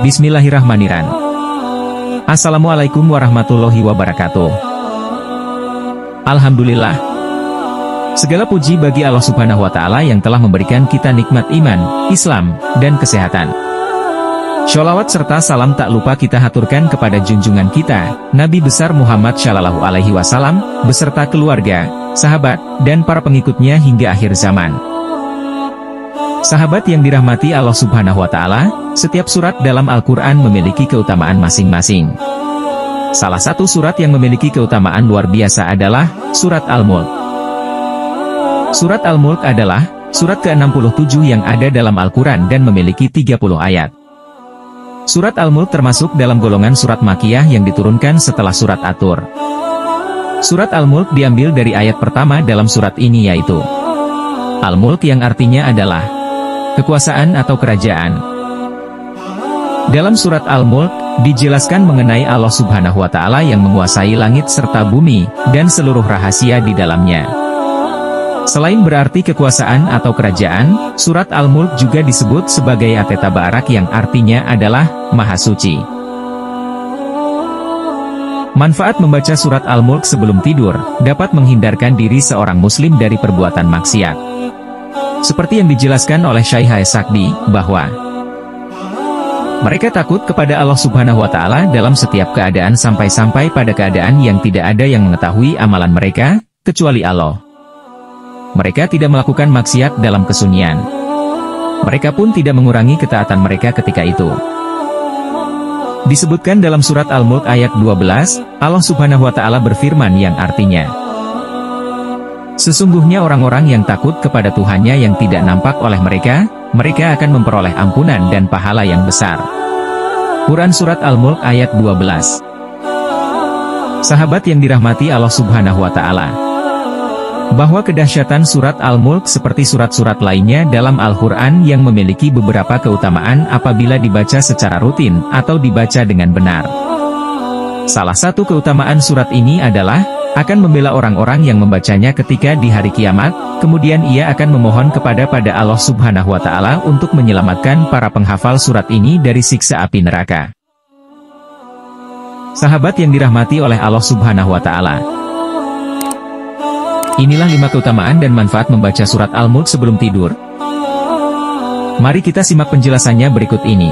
Bismillahirrahmanirrahim. Assalamualaikum warahmatullahi wabarakatuh. Alhamdulillah. Segala puji bagi Allah Subhanahu wa Ta'ala yang telah memberikan kita nikmat iman, Islam, dan kesehatan. Sholawat serta salam tak lupa kita haturkan kepada junjungan kita, Nabi besar Muhammad Shallallahu Alaihi Wasallam, beserta keluarga, sahabat, dan para pengikutnya hingga akhir zaman. Sahabat yang dirahmati Allah Subhanahu wa Ta'ala, setiap surat dalam Al-Quran memiliki keutamaan masing-masing. Salah satu surat yang memiliki keutamaan luar biasa adalah surat Al-Mulk. Surat Al-Mulk adalah surat ke-67 yang ada dalam Al-Quran dan memiliki 30 ayat. Surat Al-Mulk termasuk dalam golongan surat Makkiyah yang diturunkan setelah surat At-Tur. Surat Al-Mulk diambil dari ayat pertama dalam surat ini, yaitu Al-Mulk, yang artinya adalah kekuasaan atau kerajaan. Dalam surat Al-Mulk dijelaskan mengenai Allah Subhanahu wa Ta'ala yang menguasai langit serta bumi dan seluruh rahasia di dalamnya. Selain berarti kekuasaan atau kerajaan, surat Al-Mulk juga disebut sebagai At-Tabarak yang artinya adalah Maha Suci. Manfaat membaca surat Al-Mulk sebelum tidur dapat menghindarkan diri seorang muslim dari perbuatan maksiat. Seperti yang dijelaskan oleh Syekh Sakdi, bahwa mereka takut kepada Allah Subhanahu wa Ta'ala dalam setiap keadaan sampai-sampai pada keadaan yang tidak ada yang mengetahui amalan mereka, kecuali Allah. Mereka tidak melakukan maksiat dalam kesunyian. Mereka pun tidak mengurangi ketaatan mereka ketika itu. Disebutkan dalam surat Al-Mulk ayat 12, Allah Subhanahu wa Ta'ala berfirman yang artinya, sesungguhnya orang-orang yang takut kepada Tuhannya yang tidak nampak oleh mereka, mereka akan memperoleh ampunan dan pahala yang besar. Quran Surat Al-Mulk ayat 12. Sahabat yang dirahmati Allah Subhanahu wa Ta'ala, bahwa kedahsyatan surat Al-Mulk seperti surat-surat lainnya dalam Al-Quran yang memiliki beberapa keutamaan apabila dibaca secara rutin atau dibaca dengan benar. Salah satu keutamaan surat ini adalah akan membela orang-orang yang membacanya ketika di hari kiamat, kemudian ia akan memohon kepada Allah Subhanahu wa Ta'ala untuk menyelamatkan para penghafal surat ini dari siksa api neraka. Sahabat yang dirahmati oleh Allah Subhanahu wa Ta'ala, inilah 5 keutamaan dan manfaat membaca surat Al-Mulk sebelum tidur. Mari kita simak penjelasannya berikut ini.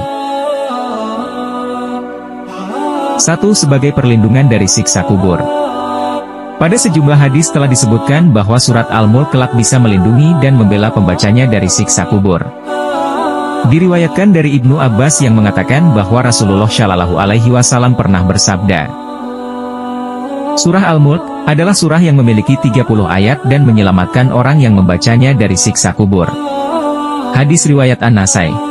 1. Sebagai perlindungan dari siksa kubur. Pada sejumlah hadis telah disebutkan bahwa surat Al-Mulk kelak bisa melindungi dan membela pembacanya dari siksa kubur. Diriwayatkan dari Ibnu Abbas yang mengatakan bahwa Rasulullah Shallallahu Alaihi Wasallam pernah bersabda, surah Al-Mulk adalah surah yang memiliki 30 ayat dan menyelamatkan orang yang membacanya dari siksa kubur. Hadis riwayat An-Nasai.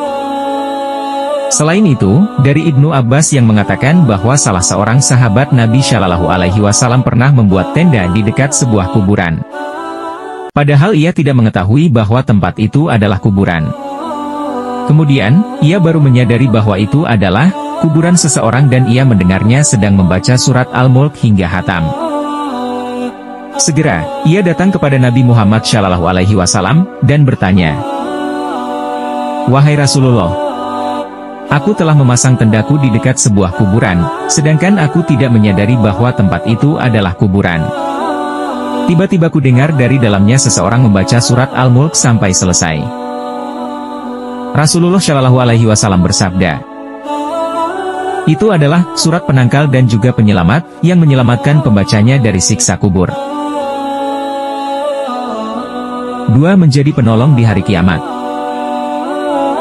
Selain itu, dari Ibnu Abbas yang mengatakan bahwa salah seorang sahabat Nabi Shallallahu Alaihi Wasallam pernah membuat tenda di dekat sebuah kuburan. Padahal ia tidak mengetahui bahwa tempat itu adalah kuburan. Kemudian, ia baru menyadari bahwa itu adalah kuburan seseorang dan ia mendengarnya sedang membaca surat Al-Mulk hingga khatam. Segera, ia datang kepada Nabi Muhammad Shallallahu Alaihi Wasallam dan bertanya, wahai Rasulullah, aku telah memasang tendaku di dekat sebuah kuburan, sedangkan aku tidak menyadari bahwa tempat itu adalah kuburan. Tiba-tiba ku dengar dari dalamnya seseorang membaca surat Al-Mulk sampai selesai. Rasulullah Shallallahu Alaihi Wasallam bersabda, itu adalah surat penangkal dan juga penyelamat, yang menyelamatkan pembacanya dari siksa kubur. 2. Menjadi penolong di hari kiamat.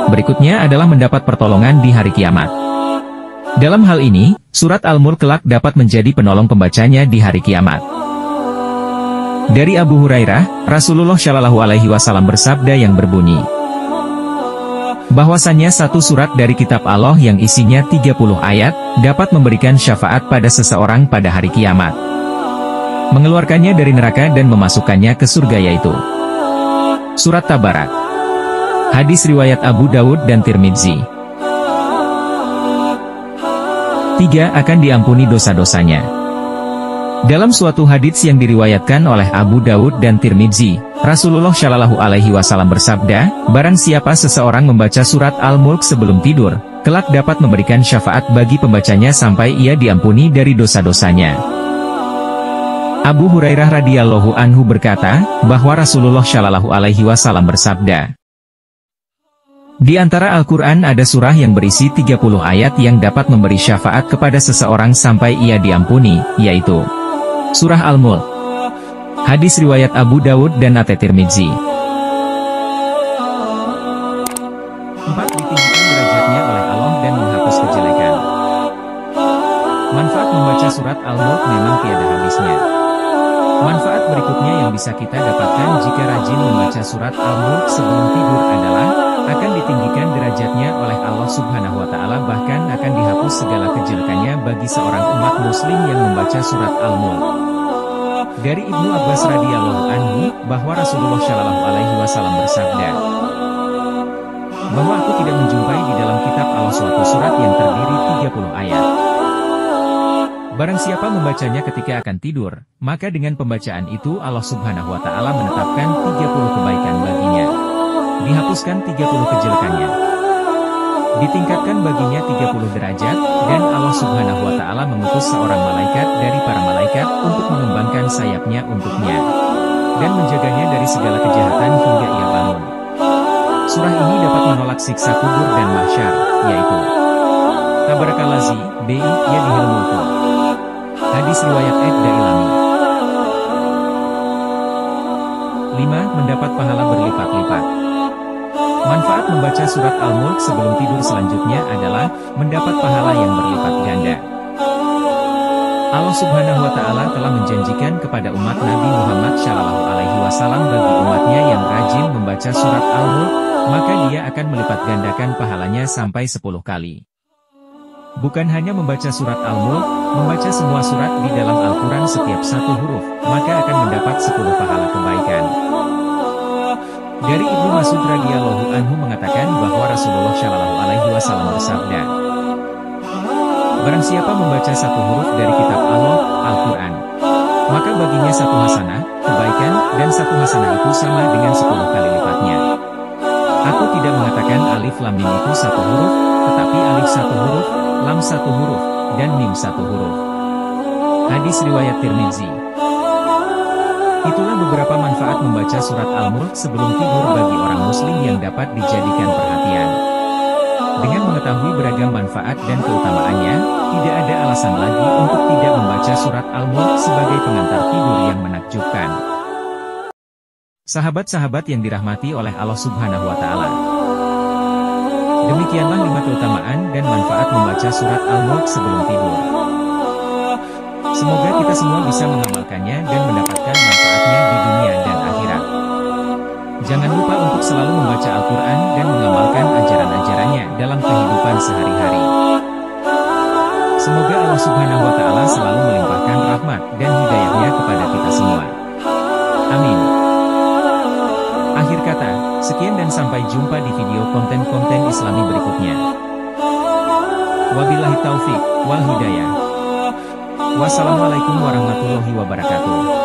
Berikutnya adalah mendapat pertolongan di hari kiamat. Dalam hal ini, surat Al-Mulk kelak dapat menjadi penolong pembacanya di hari kiamat. Dari Abu Hurairah, Rasulullah Shallallahu Alaihi Wasallam bersabda yang berbunyi, bahwasannya satu surat dari kitab Allah yang isinya 30 ayat, dapat memberikan syafaat pada seseorang pada hari kiamat, mengeluarkannya dari neraka dan memasukkannya ke surga, yaitu surat Tabarak. Hadis riwayat Abu Dawud dan Tirmidzi. 3. Akan diampuni dosa-dosanya. Dalam suatu hadits yang diriwayatkan oleh Abu Dawud dan Tirmidzi, Rasulullah Shallallahu Alaihi Wasallam bersabda, barang siapa seseorang membaca surat Al-Mulk sebelum tidur, kelak dapat memberikan syafaat bagi pembacanya sampai ia diampuni dari dosa-dosanya. Abu Hurairah radhiyallahu anhu berkata, bahwa Rasulullah shallallahu alaihi wasallam bersabda, di antara Al-Quran ada surah yang berisi 30 ayat yang dapat memberi syafaat kepada seseorang sampai ia diampuni, yaitu Surah Al-Mulk. Hadis riwayat Abu Dawud dan At-Tirmidzi. 4. Ditinggikan derajatnya oleh Allah dan menghapus kejelekan. Manfaat membaca surat Al-Mulk memang tiada habisnya. Manfaat berikutnya yang bisa kita dapatkan jika rajin membaca surat Al-Mulk sebelum tidur adalah akan ditinggikan derajatnya oleh Allah Subhanahu wa Ta'ala, bahkan akan dihapus segala kejelekannya bagi seorang umat Muslim yang membaca surat Al-Mulk. Dari Ibnu Abbas radhiyallahu anhu bahwa Rasulullah shallallahu alaihi wasallam bersabda, bahwa aku tidak menjumpai di dalam kitab Allah suatu surat yang terdiri 30 ayat. Barang siapa membacanya ketika akan tidur, maka dengan pembacaan itu Allah Subhanahu wa Ta'ala menetapkan 30 kebaikan baginya. Dihapuskan 30 kejelekannya. Ditingkatkan baginya 30 derajat, dan Allah Subhanahu wa Ta'ala mengutus seorang malaikat dari para malaikat untuk mengembangkan sayapnya untuknya dan menjaganya dari segala kejahatan hingga ia bangun. Surah ini dapat menolak siksa kubur dan mahsyar, yaitu Tabarakalazi, bi yadihil mulku. Hadis riwayat Ad-Dailami. 5. Mendapat pahala berlipat-lipat. Manfaat membaca surat Al-Mulk sebelum tidur selanjutnya adalah mendapat pahala yang berlipat ganda. Allah Subhanahu wa Ta'ala telah menjanjikan kepada umat Nabi Muhammad Shallallahu alaihi wasallam bagi umatnya yang rajin membaca surat Al-Mulk, maka dia akan melipat gandakan pahalanya sampai 10 kali. Bukan hanya membaca surat Al-Mulk, membaca semua surat di dalam Al-Quran setiap satu huruf, maka akan mendapat 10 pahala kebaikan. Dari Ibnu Mas'ud radhiyallahu anhu mengatakan bahwa Rasulullah shallallahu alaihi wasallam bersabda, barang siapa membaca satu huruf dari kitab Allah, Al-Quran, maka baginya satu hasanah, kebaikan, dan satu hasanah itu sama dengan 10 kali lipatnya. Aku tidak mengatakan alif lam mim itu satu huruf, tetapi alif satu huruf, lam satu huruf, dan mim satu huruf. Hadis riwayat Tirmidzi. Itulah beberapa manfaat membaca surat Al-Mulk sebelum tidur bagi orang muslim yang dapat dijadikan perhatian. Dengan mengetahui beragam manfaat dan keutamaannya, tidak ada alasan lagi untuk tidak membaca surat Al-Mulk sebagai pengantar tidur yang menakjubkan. Sahabat-sahabat yang dirahmati oleh Allah Subhanahu wa Ta'ala, demikianlah 5 keutamaan dan manfaat membaca surat Al-Mulk sebelum tidur. Semoga kita semua bisa mengamalkannya dan mendapatkan manfaatnya di dunia dan akhirat. Jangan lupa untuk selalu membaca Al-Quran dan mengamalkan ajaran-ajarannya dalam kehidupan sehari-hari. Semoga Allah Subhanahu wa Ta'ala selalu melimpahkan rahmat dan hidayahnya kepada kita semua. Amin. Akhir kata, sekian dan sampai jumpa di video konten-konten Islami berikutnya. Wabillahi taufik wal hidayah. Wassalamualaikum warahmatullahi wabarakatuh.